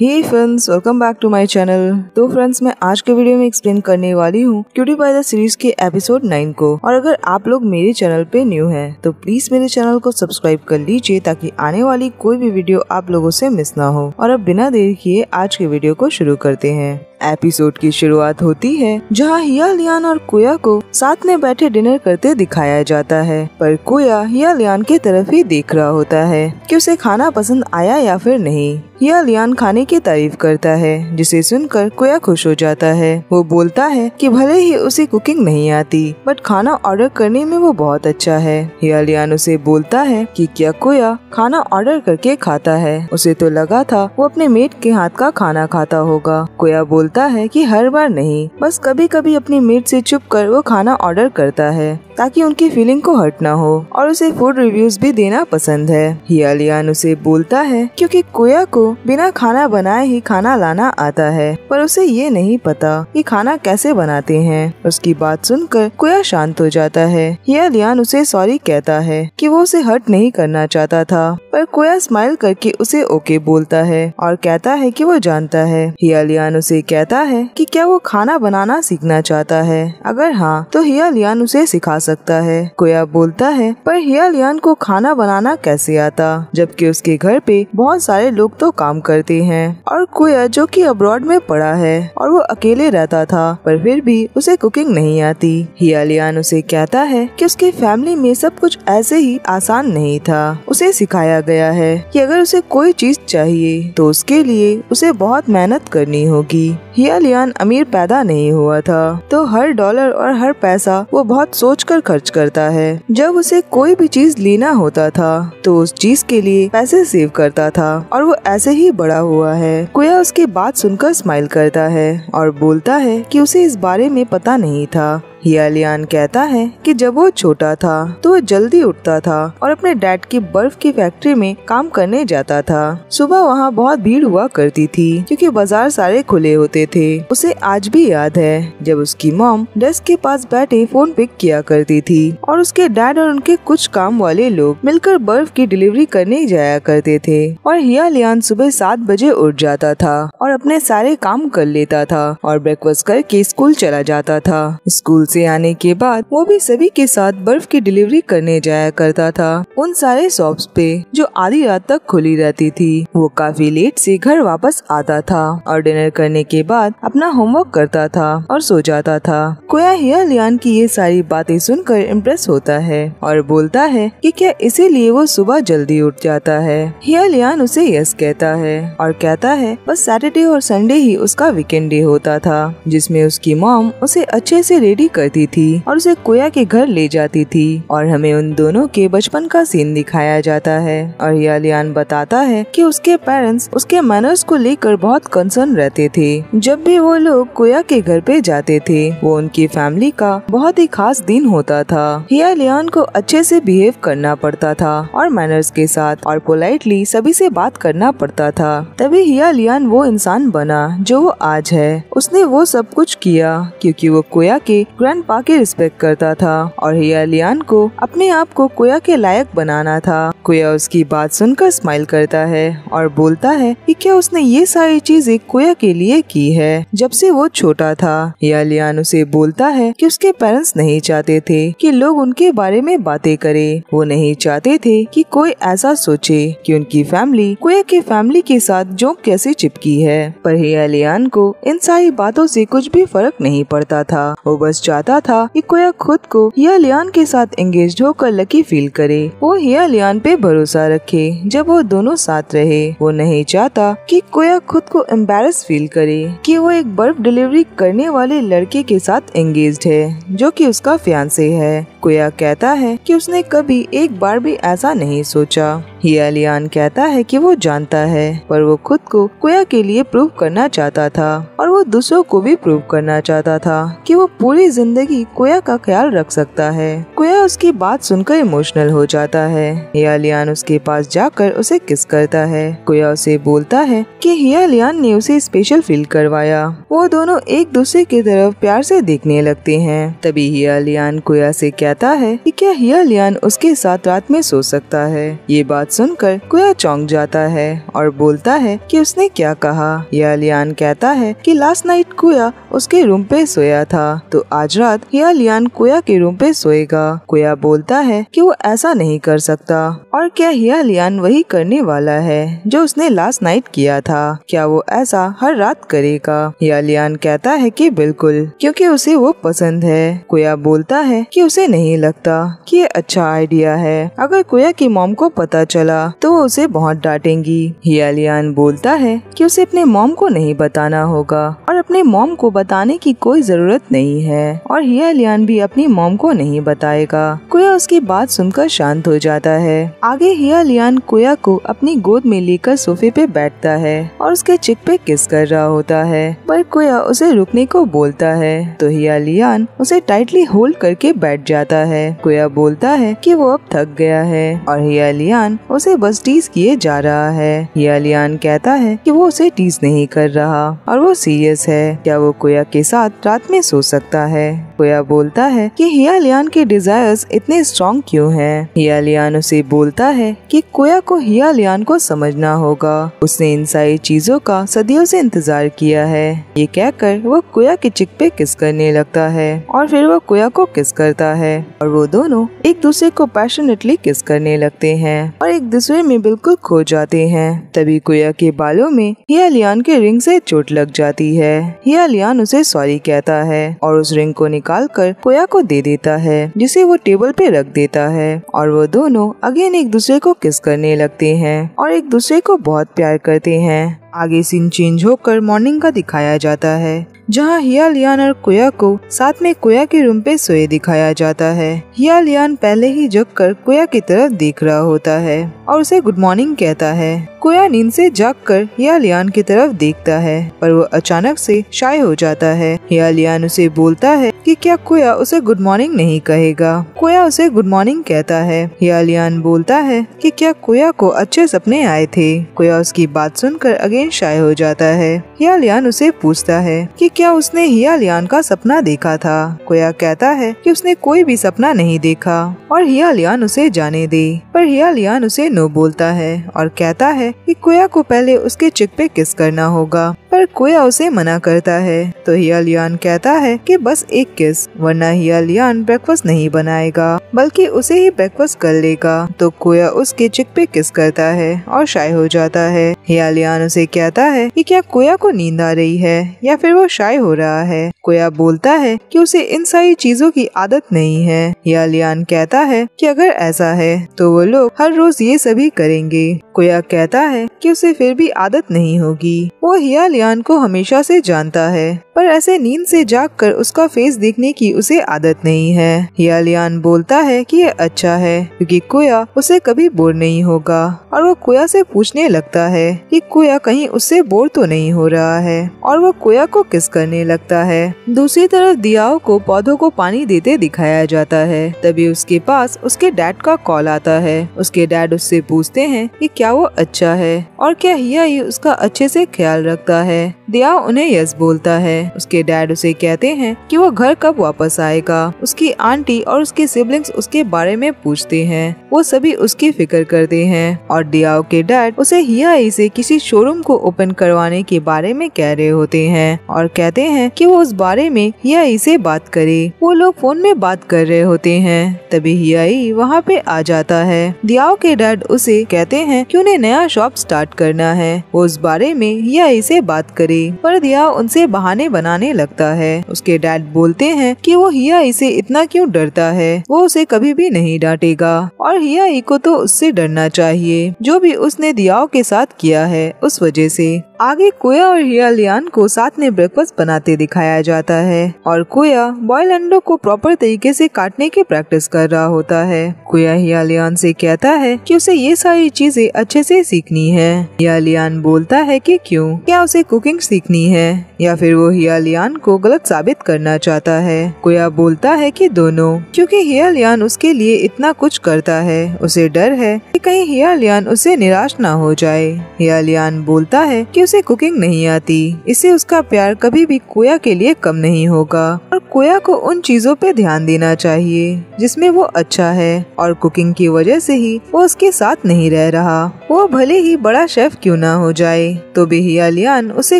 Hey friends, welcome back to my channel. तो friends, मैं आज के वीडियो में एक्सप्लेन करने वाली हूँ क्यूटी पाई द सीरीज के एपिसोड 9 को। और अगर आप लोग मेरे चैनल पे न्यू हैं तो प्लीज मेरे चैनल को सब्सक्राइब कर लीजिए ताकि आने वाली कोई भी वीडियो आप लोगों से मिस ना हो। और अब बिना देर किए आज के वीडियो को शुरू करते हैं। एपिसोड की शुरुआत होती है जहां हिया लियान और कुया को साथ में बैठे डिनर करते दिखाया जाता है, पर कुया हिया लियान की तरफ ही देख रहा होता है कि उसे खाना पसंद आया या फिर नहीं। हिया लियान खाने की तारीफ करता है जिसे सुनकर कुया खुश हो जाता है। वो बोलता है कि भले ही उसे कुकिंग नहीं आती बट खाना ऑर्डर करने में वो बहुत अच्छा है। हिया लियान उसे बोलता है कि क्या कुया खाना ऑर्डर करके खाता है। उसे तो लगा था वो अपने मेट के हाथ का खाना खाता होगा। कुया बोलता है कि हर बार नहीं, बस कभी कभी अपनी मेट से छुप कर वो खाना ऑर्डर करता है ताकि उनकी फीलिंग को हर्ट ना हो, और उसे फूड रिव्यूज भी देना पसंद है। हिया लियान उसे बोलता है क्योंकि कुया को बिना खाना बनाए ही खाना लाना आता है, पर उसे ये नहीं पता कि खाना कैसे बनाते हैं। उसकी बात सुनकर कुया शांत हो जाता है। हिया लियान उसे सॉरी कहता है कि वो उसे हर्ट नहीं करना चाहता था, पर कुया स्माइल करके उसे ओके बोलता है और कहता है कि वो जानता है। हिया लियान उसे कहता है कि क्या वो खाना बनाना सीखना चाहता है, अगर हाँ तो हिया लियान उसे सिखा सकता है। कुया बोलता है पर हिया लियान को खाना बनाना कैसे आता, जबकि उसके घर पे बहुत सारे लोग तो काम करते हैं। और कुया जो कि अब्रॉड में पढ़ा है और वो अकेले रहता था, पर फिर भी उसे कुकिंग नहीं आती। हिया लियान उसे कहता है कि उसके फैमिली में सब कुछ ऐसे ही आसान नहीं था। उसे सिखाया गया है कि अगर उसे कोई चीज चाहिए तो उसके लिए उसे बहुत मेहनत करनी होगी। हिया लियान अमीर पैदा नहीं हुआ था, तो हर डॉलर और हर पैसा वो बहुत सोचकर खर्च करता है। जब उसे कोई भी चीज लेना होता था तो उस चीज के लिए पैसे सेव करता था, और वो ऐसे ही बड़ा हुआ है। कुया उसकी बात सुनकर स्माइल करता है और बोलता है कि उसे इस बारे में पता नहीं था। हिया लियान कहता है कि जब वो छोटा था तो वो जल्दी उठता था और अपने डैड की बर्फ की फैक्ट्री में काम करने जाता था। सुबह वहाँ बहुत भीड़ हुआ करती थी क्योंकि बाजार सारे खुले होते थे। उसे आज भी याद है जब उसकी मॉम डेस्क के पास बैठे फोन पिक किया करती थी और उसके डैड और उनके कुछ काम वाले लोग मिलकर बर्फ की डिलीवरी करने जाया करते थे। और हिया लियान सुबह 7 बजे उठ जाता था और अपने सारे काम कर लेता था और ब्रेकफास्ट करके स्कूल चला जाता था। स्कूल से आने के बाद वो भी सभी के साथ बर्फ की डिलीवरी करने जाया करता था उन सारे शॉप्स पे जो आधी रात तक खुली रहती थी। वो काफी लेट से घर वापस आता था और डिनर करने के बाद अपना होमवर्क करता था और सो जाता था। कुया हिया लियान की ये सारी बातें सुनकर इम्प्रेस होता है और बोलता है कि क्या इसीलिए वो सुबह जल्दी उठ जाता है। हिया लियान उसे यस कहता है और कहता है बस सैटरडे और संडे ही उसका वीकेंड डे होता था जिसमें उसकी मॉम उसे अच्छे से रेडी करती थी और उसे कुया के घर ले जाती थी। और हमें उन दोनों के बचपन का सीन दिखाया जाता है और हिया लियान बताता है कि उसके पेरेंट्स उसके मैनर्स को लेकर बहुत कंसर्न रहते थे। जब भी वो लोग कुया के घर पे जाते थे वो उनकी फैमिली का बहुत ही खास दिन होता था। हिया लियान को अच्छे से बिहेव करना पड़ता था और मैनर्स के साथ और पोलाइटली सभी से बात करना पड़ता था, तभी हिया लियान वो इंसान बना जो वो आज है। उसने वो सब कुछ किया क्योंकि वो कुया के ग्रैंडपा की रिस्पेक्ट करता था और हिया लियान को अपने आप को कुया के लायक बनाना था। कुया उसकी बात सुनकर स्माइल करता है और बोलता है कि क्या उसने ये सारी चीजें कुया के लिए की है जब से वो छोटा था। हिया लियान उसे बोलता है कि उसके पेरेंट्स नहीं चाहते थे कि लोग उनके बारे में बातें करें। वो नहीं चाहते थे कि कोई ऐसा सोचे कि उनकी फैमिली कुया के फैमिली के साथ जोक कैसे चिपकी है, पर हिया लियान को इन सारी बातों से कुछ भी फर्क नहीं पड़ता था। वो बस चाहता था कि कुया खुद को हिया लियान के साथ एंगेज होकर लकी फील करे। वो हिया लियान पे भरोसा रखे जब वो दोनों साथ रहे। वो नहीं चाहता कि कुया खुद को एम्बैरस फील करे कि वो एक बर्फ डिलीवरी करने वाले लड़के के साथ एंगेज्ड है जो कि उसका फियांसे है। कुया कहता है कि उसने कभी एक बार भी ऐसा नहीं सोचा। हिया लियान कहता है कि वो जानता है, पर वो खुद को कुया के लिए प्रूव करना चाहता था और वो दूसरों को भी प्रूव करना चाहता था कि वो पूरी जिंदगी कुया का ख्याल रख सकता है। कुया उसकी बात सुनकर इमोशनल हो जाता है। हिया लियान उसके पास जाकर उसे किस करता है। कुया उसे बोलता है कि हिया लियान ने उसे स्पेशल फील करवाया। वो दोनों एक दूसरे की तरफ प्यार से देखने लगते हैं। तभी हिया लियान कुया से कहता कहता है कि क्या हिया लियान उसके साथ रात में सो सकता है। ये बात सुनकर कोया चौंक जाता है और बोलता है कि उसने क्या कहा। हिया लियान कहता है कि लास्ट नाइट कोया उसके रूम पे सोया था, तो आज रात हिया लियान कोया के रूम पे सोएगा। कोया बोलता है कि वो ऐसा नहीं कर सकता, और क्या हिया लियान वही करने वाला है जो उसने लास्ट नाइट किया था। क्या वो ऐसा हर रात करेगा। हिया लियान कहता है कि बिल्कुल, क्योंकि उसे वो पसंद है। कोया बोलता है कि उसे नहीं लगता कि ये अच्छा आइडिया है। अगर कोया की मॉम को पता चला तो वो उसे बहुत डांटेंगी। हिया लियान बोलता है कि उसे अपने मॉम को नहीं बताना होगा और अपने मॉम को बताने की कोई जरूरत नहीं है, और हिया लियान भी अपनी मॉम को नहीं बताएगा। कोया उसकी बात सुनकर शांत हो जाता है। आगे हिया लियान कोया को अपनी गोद में लेकर सोफे पे बैठता है और उसके चिक पे किस कर रहा होता है, पर कोया उसे रुकने को बोलता है तो हिया लियान उसे टाइटली होल्ड करके बैठ जाता है। कोया बोलता है कि वो अब थक गया है और हिया लियान उसे बस टीज किए जा रहा है। हिया लियान कहता है कि वो उसे टीज नहीं कर रहा और वो सीरियस है। क्या वो कोया के साथ रात में सो सकता है। कोया बोलता है कि हिया लियान के डिजायर्स इतने स्ट्रॉन्ग क्यों हैं। हिया लियान उसे बोलता है कि कोया को हिया लियान को समझना होगा। उसने इन सारी चीजों का सदियों से इंतजार किया है। ये कहकर वो कोया के चिक पे किस करने लगता है और फिर वो कोया को किस करता है और वो दोनों एक दूसरे को पैशनेटली किस करने लगते हैं और एक दूसरे में बिल्कुल खो जाते हैं। तभी कोया के बालों में हिया लियान के रिंग से चोट लग जाती है। हिया लियान उसे सॉरी कहता है और उस रिंग को निकाल कर कोया को दे देता है, जिसे वो टेबल पे रख देता है और वो दोनों अगेन एक दूसरे को किस करने लगते हैं और एक दूसरे को बहुत प्यार करते हैं। आगे सीन चेंज होकर मॉर्निंग का दिखाया जाता है, जहाँ हिया लियान और कोया को साथ में कोया के रूम पे सोए दिखाया जाता है। हिया लियान पहले ही जगकर कोया की तरफ देख रहा होता है और उसे गुड मॉर्निंग कहता है। कोया नींद से जागकर हिया लियान की तरफ देखता है, पर वो अचानक से शाय हो जाता है। हिया लियान उसे बोलता है कि क्या कोया उसे गुड मॉर्निंग नहीं कहेगा। कोया उसे गुड मॉर्निंग कहता है। हिया लियान बोलता है कि क्या कोया को अच्छे सपने आए थे। कोया उसकी बात सुनकर अगेन शाय हो जाता है। हिया लियान उसे पूछता है कि क्या उसने हिया लियान का सपना देखा था। कोया कहता है कि उसने कोई भी सपना नहीं देखा और हिया लियान उसे जाने दे, पर हिया लियान उसे नो बोलता है और कहता है कि कोया को पहले उसके चिक पे किस करना होगा, पर कोया उसे मना करता है। तो हिया लियान कहता है कि बस एक किस, वरना हिया लियान ब्रेकफास्ट नहीं बनाएगा बल्कि उसे ही ब्रेकफास्ट कर लेगा। तो कोया उसके चिक पे किस करता है और शाय हो जाता है। हिया लियान उसे कहता है कि क्या कोया को नींद आ रही है या फिर वो शाय हो रहा है। कोया बोलता है कि उसे इन सारी चीजों की आदत नहीं है। हिया लियान कहता है कि अगर ऐसा है तो वो लोग हर रोज ये सभी करेंगे। कोया कहता है कि उसे फिर भी आदत नहीं होगी। वो हिया लियान को हमेशा से जानता है, पर ऐसे नींद से जागकर उसका फेस देखने की उसे आदत नहीं है। हिया लियान बोलता है कि ये अच्छा है, क्योंकि कोया उसे कभी बोर नहीं होगा, और वो कोया से पूछने लगता है कि कोया कहीं उससे बोर तो नहीं हो रहा है, और वो कोया को किस करने लगता है। दूसरी तरफ दियाओ को पौधों को पानी देते दिखाया जाता है। तभी उसके पास उसके डैड का कॉल आता है। उसके डैड उससे पूछते हैं कि क्या वो अच्छा है और क्या हिया उसका अच्छे से ख्याल रखता है। दियाओ उन्हें यस बोलता है। उसके डैड उसे कहते हैं कि वो घर कब वापस आएगा। उसकी आंटी और उसके सिबलिंग्स उसके बारे में पूछते हैं। वो सभी उसकी फिक्र करते हैं और दियाओ के डैड उसे हिया से किसी शोरूम को ओपन करवाने के बारे में कह रहे होते हैं और कहते हैं कि वो उस बारे में हिया से बात करे। वो लोग फोन में बात कर रहे होते हैं। तभी हिया वहाँ पे आ जाता है। दियाओ के डैड उसे कहते हैं कि उन्हें नया शॉप स्टार्ट करना है। वो उस बारे में हिया से बात करे, पर दियाओ उनसे बहाने बनाने लगता है। उसके डैड बोलते हैं कि वो हिया से इतना क्यों डरता है, वो उसे कभी भी नहीं डांटेगा और हिया को तो उससे डरना चाहिए, जो भी उसने दियाओ के साथ किया है उस वजह से। आगे कोया और हिया लियान को साथ में ब्रेकफास्ट बनाते दिखाया जाता है और कोया बॉयल अंडों को प्रॉपर तरीके से काटने की प्रैक्टिस कर रहा होता है। कोया हिया लियान से कहता है कि उसे ये सारी चीजें अच्छे से सीखनी है। हिया लियान बोलता है कि क्यों, क्या उसे कुकिंग सीखनी है या फिर वो हिया लियान को गलत साबित करना चाहता है। कोया बोलता है कि दोनों, क्योंकि हिया लियान उसके लिए इतना कुछ करता है। उसे डर है कि कहीं हिया लियान उसे निराश ना हो जाए। हिया लियान बोलता है कि उसे कुकिंग नहीं आती, इससे उसका प्यार कभी भी कोया के लिए कम नहीं होगा और कोया को उन चीजों पे ध्यान देना चाहिए जिसमें वो अच्छा है और कुकिंग की वजह से ही वो उसके साथ नहीं रह रहा। वो भले ही बड़ा शेफ क्यों ना हो जाए तो भी हियालियान उसे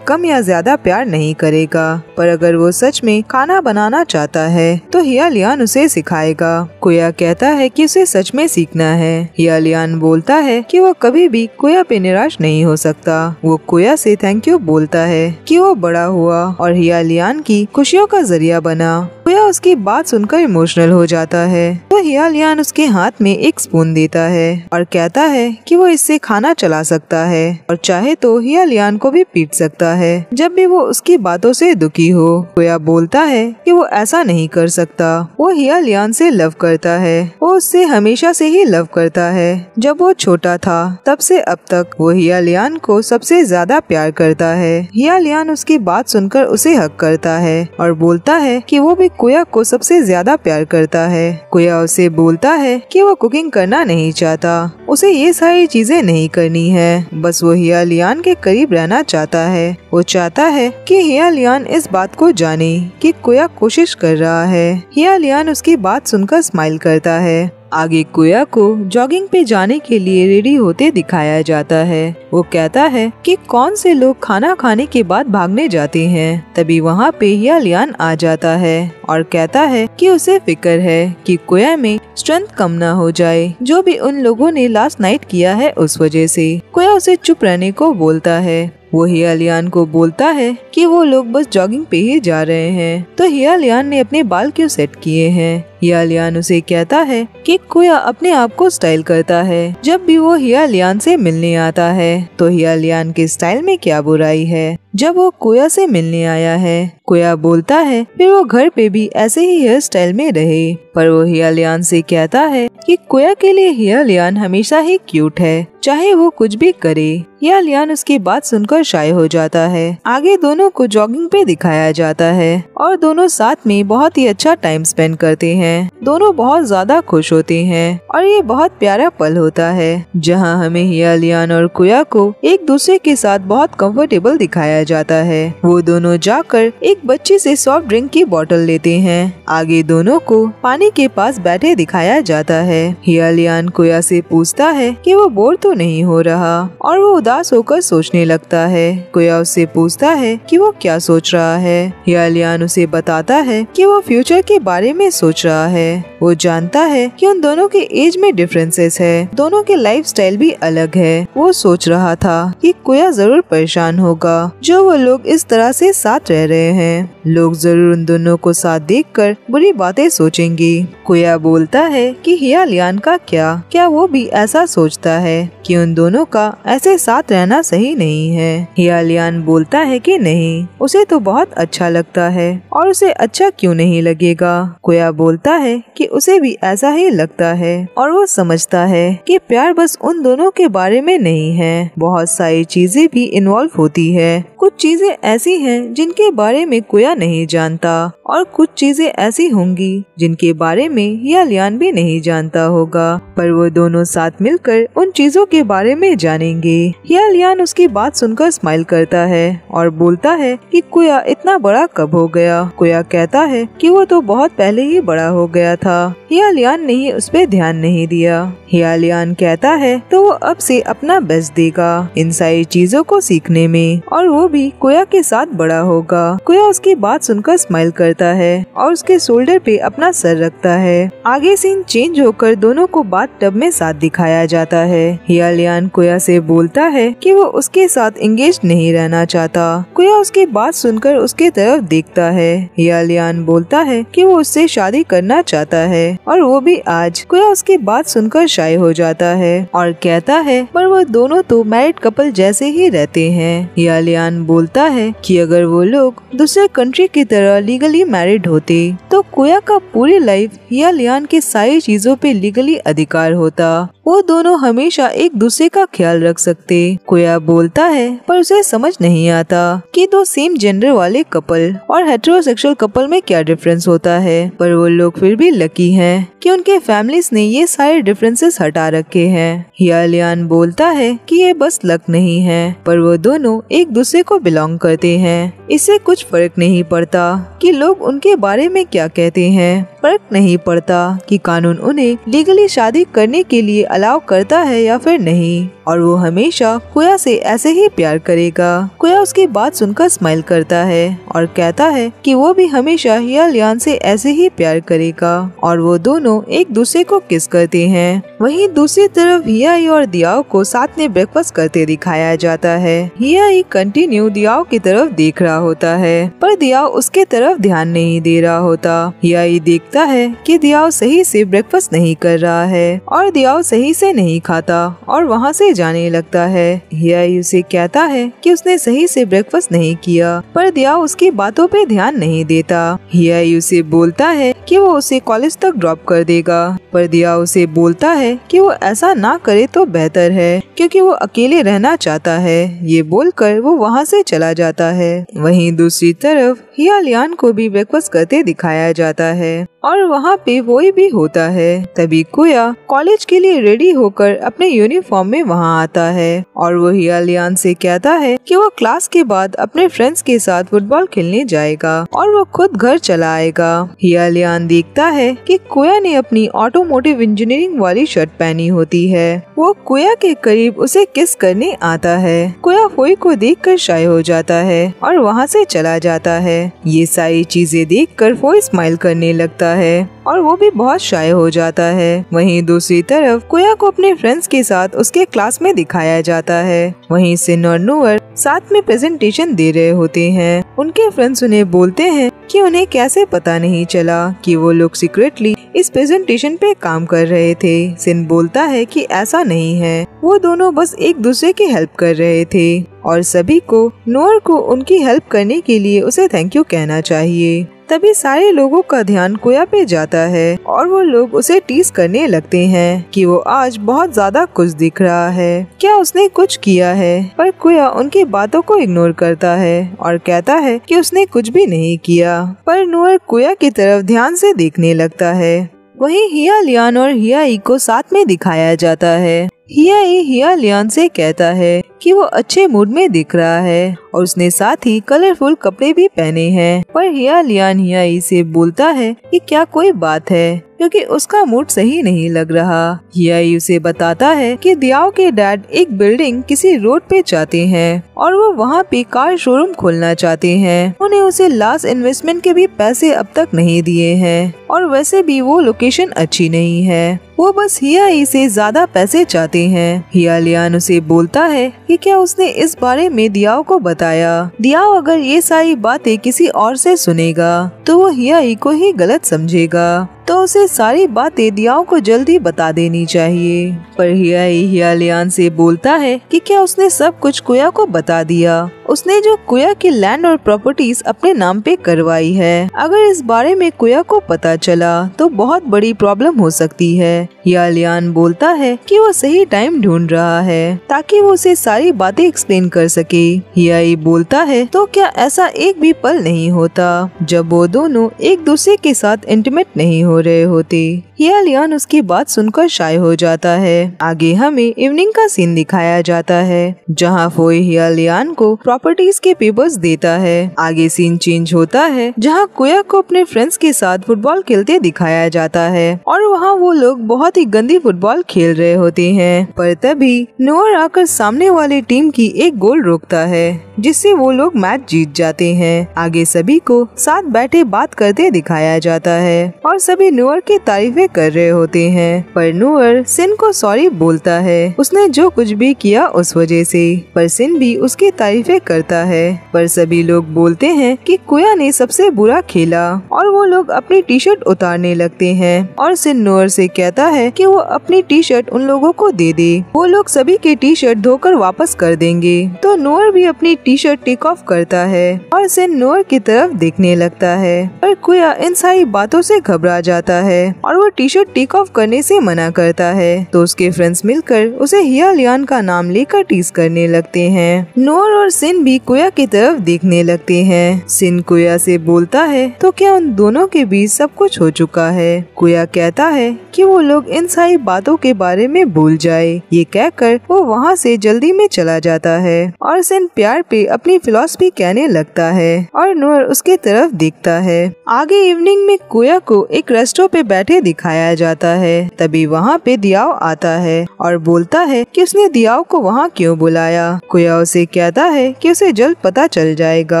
कम या ज्यादा प्यार नहीं करेगा, पर अगर वो सच में खाना बनाना चाहता है तो हियालियान उसे सिखाएगा। कोया कहता है कि उसे सच में सीखना है। हियालियान बोलता है कि वो कभी भी कोया पे निराश नहीं हो सकता। वो कोया से थैंक यू बोलता है कि वो बड़ा हुआ और हियालियान की खुशियों का जरिया बना। कोया उसकी बात सुनकर इमोशनल हो जाता है तो हियालियान उसके हाथ में एक स्पून देता है और कहता है कि वो इससे खाना चला सकता है और चाहे तो हियालियान को भी पीट सकता है जब भी वो उसकी बातों से दुखी हो। कोया बोलता है कि वो ऐसा नहीं कर सकता। वो हियालियान से लव करता है। वो उससे हमेशा से ही लव करता है। जब वो छोटा था तब से अब तक वो हियालियान को सबसे ज्यादा प्यार करता है। हियालियान उसकी बात सुनकर उसे हक करता है और बोलता है कि वो भी कोया को सबसे ज्यादा प्यार करता है। कोया उसे बोलता है कि वो कुकिंग करना नहीं चाहता, उसे ये सारी चीजें नहीं करनी है, बस वो हियालियान के करीब रहना चाहता है। वो चाहता है कि हियालियान इस बात को जाने कि कोया कोशिश कर रहा है। हियालियान उसकी बात सुनकर स्माइल करता है। आगे कोया को जॉगिंग पे जाने के लिए रेडी होते दिखाया जाता है। वो कहता है कि कौन से लोग खाना खाने के बाद भागने जाते हैं। तभी वहाँ पे हियालियान आ जाता है और कहता है कि उसे फिक्र है कि कोया में स्ट्रेंथ कम ना हो जाए, जो भी उन लोगों ने लास्ट नाइट किया है उस वजह से। कोया उसे चुप रहने को बोलता है। वो हियालियान को बोलता है कि वो लोग बस जॉगिंग पे ही जा रहे हैं, तो हियालियान ने अपने बाल क्यों सेट किए हैं। हियालियान उसे कहता है कि कोया अपने आप को स्टाइल करता है। जब भी वो हियालियान से मिलने आता है तो हियालियान के स्टाइल में क्या बुराई है। जब वो कोया से मिलने आया है, कोया बोलता है फिर वो घर पे भी ऐसे ही हेयर स्टाइल में रहे, पर वो हियालियान से कहता है कि कोया के लिए हियालियान हमेशा ही क्यूट है, चाहे वो कुछ भी करे। हियालियान उसकी बात सुनकर शाय हो जाता है। आगे दोनों को जॉगिंग पे दिखाया जाता है और दोनों साथ में बहुत ही अच्छा टाइम स्पेंड करते हैं। दोनों बहुत ज्यादा खुश होते हैं और ये बहुत प्यारा पल होता है जहाँ हमें हियालियान और कोया को एक दूसरे के साथ बहुत कंफर्टेबल दिखाया जाता है। वो दोनों जाकर एक बच्ची से सॉफ्ट ड्रिंक की बोतल लेते हैं। आगे दोनों को पानी के पास बैठे दिखाया जाता है। हियालियान कोया से पूछता है कि वो बोर तो नहीं हो रहा और वो उदास होकर सोचने लगता है। कोया उससे पूछता है कि वो क्या सोच रहा है। हियालियान उसे बताता है कि वो फ्यूचर के बारे में सोच रहा है। वो जानता है कि उन दोनों के एज में डिफरेंसेस है, दोनों के लाइफस्टाइल भी अलग है। वो सोच रहा था कि कोया जरूर परेशान होगा जो वो लोग इस तरह से साथ रह रहे हैं। लोग जरूर उन दोनों को साथ देखकर बुरी बातें सोचेंगे। कोया बोलता है कि हियालियान का क्या वो भी ऐसा सोचता है कि उन दोनों का ऐसे साथ रहना सही नहीं है। हियालियान बोलता है कि नहीं, उसे तो बहुत अच्छा लगता है और उसे अच्छा क्यों नहीं लगेगा। कोया बोलता है कि उसे भी ऐसा ही लगता है और वो समझता है कि प्यार बस उन दोनों के बारे में नहीं है, बहुत सारी चीजें भी इन्वॉल्व होती है। कुछ चीजें ऐसी हैं जिनके बारे में कोया नहीं जानता और कुछ चीजें ऐसी होंगी जिनके बारे में हियालियान भी नहीं जानता होगा, पर वो दोनों साथ मिलकर उन चीजों के बारे में जानेंगे। हियालियान उसकी बात सुनकर स्माइल करता है और बोलता है कि कोया इतना बड़ा कब हो गया। कोया कहता है कि वो तो बहुत पहले ही बड़ा हो गया था। हियालियान ने ही उस पे ध्यान नहीं दिया। हियालियान कहता है तो वो अब से अपना बेस्ट देगा इन सारी चीजों को सीखने में और वो भी कोया के साथ बड़ा होगा। कोया उसकी बात सुनकर स्माइल करता है और उसके शोल्डर पे अपना सर रखता है। आगे सीन चेंज होकर दोनों को बाथ टब में साथ दिखाया जाता है। हियालियान कोया से बोलता है कि वो उसके साथ एंगेज नहीं रहना चाहता। कोया उसकी बात सुनकर उसके तरफ देखता है। हियालियान बोलता है कि वो उससे शादी करना चाहता है और वो भी आज। कोया उसकी बात सुनकर शाय हो जाता है और कहता है पर वो दोनों तो मैरिड कपल जैसे ही रहते हैं। हियालियान बोलता है कि अगर वो लोग दूसरे कंट्री की तरह लीगली मैरिड होते तो कोया का पूरी लाइफ हियालियान की सारी चीजों पे लीगली अधिकार होता। वो दोनों हमेशा एक दूसरे का ख्याल रख सकते। कोया बोलता है पर उसे समझ नहीं आता कि दो सेम जेंडर वाले कपल और हेटेरोसेक्सुअल कपल में क्या डिफरेंस होता है, पर वो लोग फिर भी लकी हैं कि उनके फैमिलीज ने ये सारे डिफरेंसेस हटा रखे हैं। हियालियान बोलता है कि ये बस लक नहीं है, पर वो दोनों एक दूसरे को बिलोंग करते हैं। इससे कुछ फर्क नहीं पड़ता कि लोग उनके बारे में क्या कहते हैं, फर्क नहीं पड़ता कि कानून उन्हें लीगली शादी करने के लिए अलाउ करता है या फिर नहीं, और वो हमेशा कोया से ऐसे ही प्यार करेगा। कोया उसकी बात सुनकर स्माइल करता है और कहता है कि वो भी हमेशा हियालियान से ऐसे ही प्यार करेगा, और वो दोनों एक दूसरे को किस करते हैं। वहीं दूसरी तरफ हियाई और दियाओ को साथ में ब्रेकफास्ट करते दिखाया जाता है। हियाई कंटिन्यू दियाओ की तरफ देख रहा होता है, पर दियाओ उसके तरफ ध्यान नहीं दे रहा होता। हियाई देखता है कि दियाओ सही से ब्रेकफास्ट नहीं कर रहा है और दियाओ सही से नहीं खाता और वहाँ से जाने लगता है। हियाई उसे कहता है कि उसने सही से ब्रेकफास्ट नहीं किया, पर दियाओ उसकी बातों पे ध्यान नहीं देता। हियाई उसे बोलता है कि वो उसे कॉलेज तक ड्रॉप कर देगा, पर दियाओ उसे बोलता है कि वो ऐसा ना करे तो बेहतर है क्योंकि वो अकेले रहना चाहता है। ये बोलकर वो वहाँ से चला जाता है। वहीं दूसरी तरफ हियालियान को भी ब्रेकफास्ट करते दिखाया जाता है और वहाँ पे वही भी होता है। तभी कोया कॉलेज के लिए रेडी होकर अपने यूनिफॉर्म में वहाँ आता है और वो हियालियान से कहता है कि वो क्लास के बाद अपने फ्रेंड्स के साथ फुटबॉल खेलने जाएगा और वो खुद घर चला आएगा। हियालियान देखता है कि कोया ने अपनी ऑटोमोटिव इंजीनियरिंग वाली शर्ट पहनी होती है। वो कोया के करीब उसे किस करने आता है। कोया फोई को देखकर शाय हो जाता है और वहाँ से चला जाता है। ये सारी चीजें देखकर फोई स्माइल करने लगता है और वो भी बहुत शाय हो जाता है। वहीं दूसरी तरफ कोया को अपने फ्रेंड्स के साथ उसके क्लास में दिखाया जाता है। वहीं सिन और नूअर साथ में प्रेजेंटेशन दे रहे होते हैं। उनके फ्रेंड्स उन्हें बोलते हैं कि उन्हें कैसे पता नहीं चला कि वो लोग सीक्रेटली इस प्रेजेंटेशन पे काम कर रहे थे। सिन बोलता है कि ऐसा नहीं है, वो दोनों बस एक दूसरे की हेल्प कर रहे थे और सभी को नूअर को उनकी हेल्प करने के लिए उसे थैंक यू कहना चाहिए। तभी सारे लोगों का ध्यान कोया पे जाता है और वो लोग उसे टीज करने लगते हैं कि वो आज बहुत ज्यादा खुश दिख रहा है, क्या उसने कुछ किया है। पर कोया उनकी बातों को इग्नोर करता है और कहता है कि उसने कुछ भी नहीं किया। पर नूअर कोया की तरफ ध्यान से देखने लगता है। वहीं हियालियान और हियाई को साथ में दिखाया जाता है। हियाई हियालियान से कहता है कि वो अच्छे मूड में दिख रहा है और उसने साथ ही कलरफुल कपड़े भी पहने हैं। पर हियालियान हियाई से बोलता है कि क्या कोई बात है, क्योंकि उसका मूड सही नहीं लग रहा। हियाई उसे बताता है कि दियाओ के डैड एक बिल्डिंग किसी रोड पे चाहते हैं और वो वहाँ पे कार शोरूम खोलना चाहते हैं। उन्हें उसे लास्ट इन्वेस्टमेंट के भी पैसे अब तक नहीं दिए हैं और वैसे भी वो लोकेशन अच्छी नहीं है। वो बस हियाई से ज्यादा पैसे चाहते हैं। हियालियान उसे बोलता है कि क्या उसने इस बारे में दियाओ को बताया। दियाओ अगर ये सारी बातें किसी और से सुनेगा तो वो हियाई को ही गलत समझेगा, तो उसे सारी बातें दियाओ को जल्दी बता देनी चाहिए। पर हियाई हियालियान से बोलता है कि क्या उसने सब कुछ कोया को बता दिया। उसने जो कोया की लैंड और प्रॉपर्टीज अपने नाम पे करवाई है, अगर इस बारे में कोया को पता चला तो बहुत बड़ी प्रॉब्लम हो सकती है। हियालियान बोलता है कि वो सही टाइम ढूंढ रहा है ताकि वो उसे सारी बातें एक्सप्लेन कर सके। हियाई बोलता है तो क्या ऐसा एक भी पल नहीं होता जब वो दोनों एक दूसरे के साथ इंटीमेट नहीं हो रहे होते। हियालियान उसकी बात सुनकर शाय हो जाता है। आगे हमें इवनिंग का सीन दिखाया जाता है जहाँ फोई हियालियान को प्रॉपर्टीज के पेपर्स देता है। आगे सीन चेंज होता है जहाँ कोया को अपने फ्रेंड्स के साथ फुटबॉल खेलते दिखाया जाता है और वहाँ वो लोग बहुत ही गंदी फुटबॉल खेल रहे होते हैं। पर तभी नूअर आकर सामने वाली टीम की एक गोल रोकता है जिससे वो लोग मैच जीत जाते हैं। आगे सभी को साथ बैठे बात करते दिखाया जाता है और सभी नूअर की तारीफें कर रहे होते हैं। पर नूअर सिन को सॉरी बोलता है उसने जो कुछ भी किया उस वजह से, पर सिन भी उसकी तारीफें करता है। पर सभी लोग बोलते हैं कि कोया ने सबसे बुरा खेला और वो लोग अपनी टी शर्ट उतारने लगते हैं और सिन नूअर से कहता है कि वो अपनी टी शर्ट उन लोगों को दे दे। वो लोग सभी की टी शर्ट धोकर वापस कर देंगे। तो नूअर भी अपनी टी शर्ट टेक ऑफ करता है और सिन नूअर की तरफ देखने लगता है। पर कोया इन सारी बातों से घबरा जाता है और वो टी शर्ट टेक ऑफ करने से मना करता है तो उसके फ्रेंड्स मिलकर उसे हिया लियान का नाम लेकर टीज करने लगते हैं। नोर और सिन भी कुया की तरफ देखने लगते हैं। सिन कुया से बोलता है तो क्या उन दोनों के बीच सब कुछ हो चुका है। कुया कहता है कि वो लोग इन सारी बातों के बारे में भूल जाए। ये कहकर वो वहाँ से जल्दी में चला जाता है और सिन प्यार पे अपनी फिलॉसफी कहने लगता है और नोर उसके तरफ देखता है। आगे इवनिंग में कुया को एक रेस्टोरेंट पे बैठे दिखाया जाता है। तभी वहाँ पे दियाओ आता है और बोलता है कि उसने दियाओ को वहाँ क्यों बुलाया। कुया उसे कहता है कि उसे जल्द पता चल जाएगा।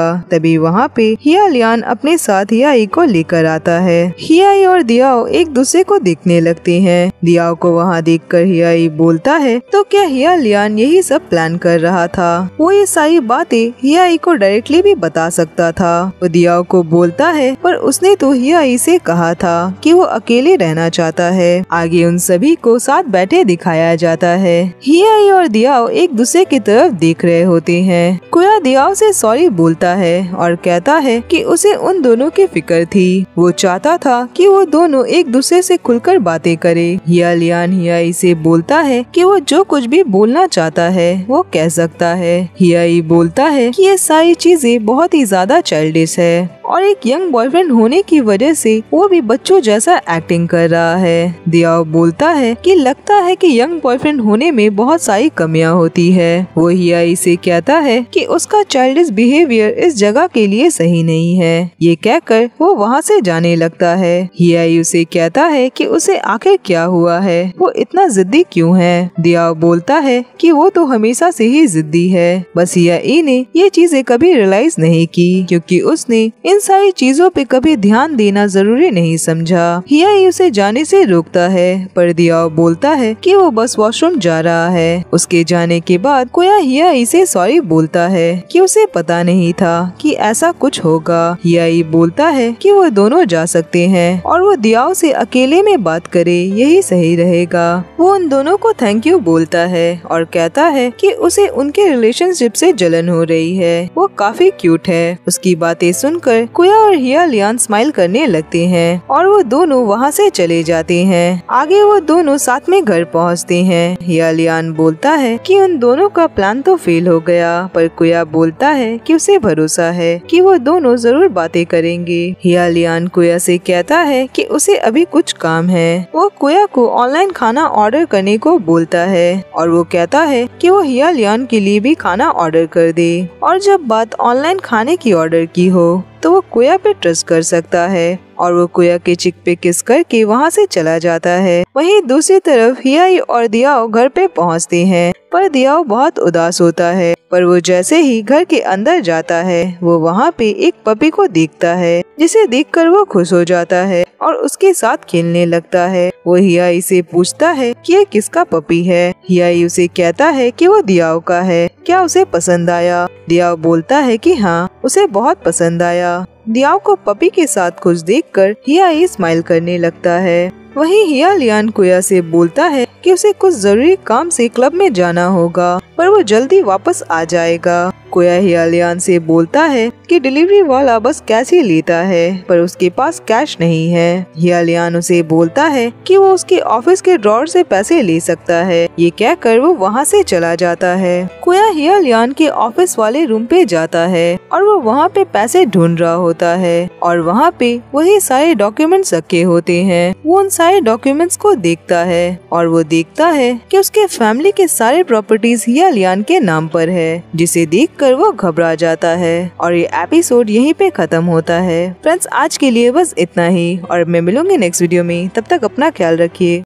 तभी वहाँ पे हिया लियान अपने साथ हियाई को लेकर आता है। हियाई और दियाओ एक दूसरे को देखने लगते हैं। दियाओ को वहाँ देखकर हियाई बोलता है तो क्या हिया लियान यही सब प्लान कर रहा था। वो ये सारी बातें हियाई को डायरेक्टली भी बता सकता था। वो दियाओ को बोलता है पर उसने तो हियाई से कहा था कि वो अकेले रहना चाहता है। आगे उन सभी को साथ बैठे दिखाया जाता है। हियाई और दियाओ एक दूसरे की तरफ देख रहे होते हैं। कुया दियाओ से सॉरी बोलता है और कहता है कि उसे उन दोनों की फिक्र थी। वो चाहता था कि वो दोनों एक दूसरे से खुलकर बातें करे। हिया लियान हियाई से बोलता है कि वो जो कुछ भी बोलना चाहता है वो कह सकता है। हियाई बोलता है कि ये सारी चीजें बहुत ही ज्यादा चाइल्डिश है और एक यंग बॉयफ्रेंड होने की वजह से वो भी बच्चों जैसा एक्टिंग कर रहा है। दियाओ बोलता है कि लगता है कि यंग बॉयफ्रेंड होने में बहुत सारी कमियां होती है। वो हियाई से कहता है कि उसका चाइल्डिश बिहेवियर इस जगह के लिए सही नहीं है। ये कहकर वो वहाँ से जाने लगता है। हियाई उसे कहता है कि उसे आखिर क्या हुआ है, वो इतना जिद्दी क्यों है। दियाओ बोलता है कि वो तो हमेशा से ही जिद्दी है, बस हियाई ने ये चीजें कभी रियलाइज नहीं की क्योंकि उसने इन सारी चीजों पे कभी ध्यान देना जरूरी नहीं समझा। हियाई उसे जाने से रोकता है पर दियाओ बोलता है कि वो बस वॉशरूम जा रहा है। उसके जाने के बाद कुया हियाई से सॉरी बोलता है कि उसे पता नहीं था कि ऐसा कुछ होगा। हियाई बोलता है कि वो दोनों जा सकते हैं और वो दियाओ से अकेले में बात करे, यही सही रहेगा। वो उन दोनों को थैंक यू बोलता है और कहता है कि उसे उनके रिलेशनशिप से जलन हो रही है। वो काफी क्यूट है। उसकी बातें सुनकर कुया और हिया लियान स्माइल करने लगते हैं और वो दोनों वहाँ से चले जाते हैं। आगे वो दोनों साथ में घर पहुँचते हैं। हिया लियान बोलता है कि उन दोनों का प्लान तो फेल हो गया पर कुया बोलता है कि उसे भरोसा है कि वो दोनों जरूर बातें करेंगे। हिया लियान कुया से कहता है कि उसे अभी कुछ काम है। वो कुया को ऑनलाइन खाना ऑर्डर करने को बोलता है और वो कहता है कि वो हिया लियान के लिए भी खाना ऑर्डर कर दे और जब बात ऑनलाइन खाने की ऑर्डर की हो तो वो कुया पे ट्रस्ट कर सकता है और वो कुया के चिक पे किस करके वहाँ से चला जाता है। वहीं दूसरी तरफ हियाई और दियाओ घर पे पहुँचते हैं पर दियाओ बहुत उदास होता है। पर वो जैसे ही घर के अंदर जाता है वो वहाँ पे एक पपी को देखता है जिसे देखकर वो खुश हो जाता है और उसके साथ खेलने लगता है। वो हियाई से पूछता है कि ये किसका पपी है। हियाई उसे कहता है कि वो दियाओ का है, क्या उसे पसंद आया। दियाओ बोलता है कि हाँ, उसे बहुत पसंद आया। दियाओ को पपी के साथ खुश देखकर हियाई स्माइल करने लगता है। वहीं हिया लियान कुया से बोलता है कि उसे कुछ जरूरी काम से क्लब में जाना होगा पर वो जल्दी वापस आ जाएगा। कुया हिया लियान से बोलता है कि डिलीवरी वाला बस कैश ही लेता है पर उसके पास कैश नहीं है। हिया लियान उसे बोलता है कि वो उसके ऑफिस के ड्रॉअर से पैसे ले सकता है। ये कहकर वो वहाँ से चला जाता है। कुया हिया लियान के ऑफिस वाले रूम पे जाता है और वो वहाँ पे पैसे ढूंढ रहा होता है और वहाँ पे वही सारे डॉक्यूमेंट्स रखे होते हैं। वो उन सारे डॉक्यूमेंट्स को देखता है और वो देखता है कि उसके फैमिली के सारे प्रॉपर्टीज हिया लियान के नाम पर है, जिसे देखकर वो घबरा जाता है और ये एपिसोड यहीं पे खत्म होता है। फ्रेंड्स, आज के लिए बस इतना ही और मैं मिलूंगी नेक्स्ट वीडियो में। तब तक अपना ख्याल रखिए।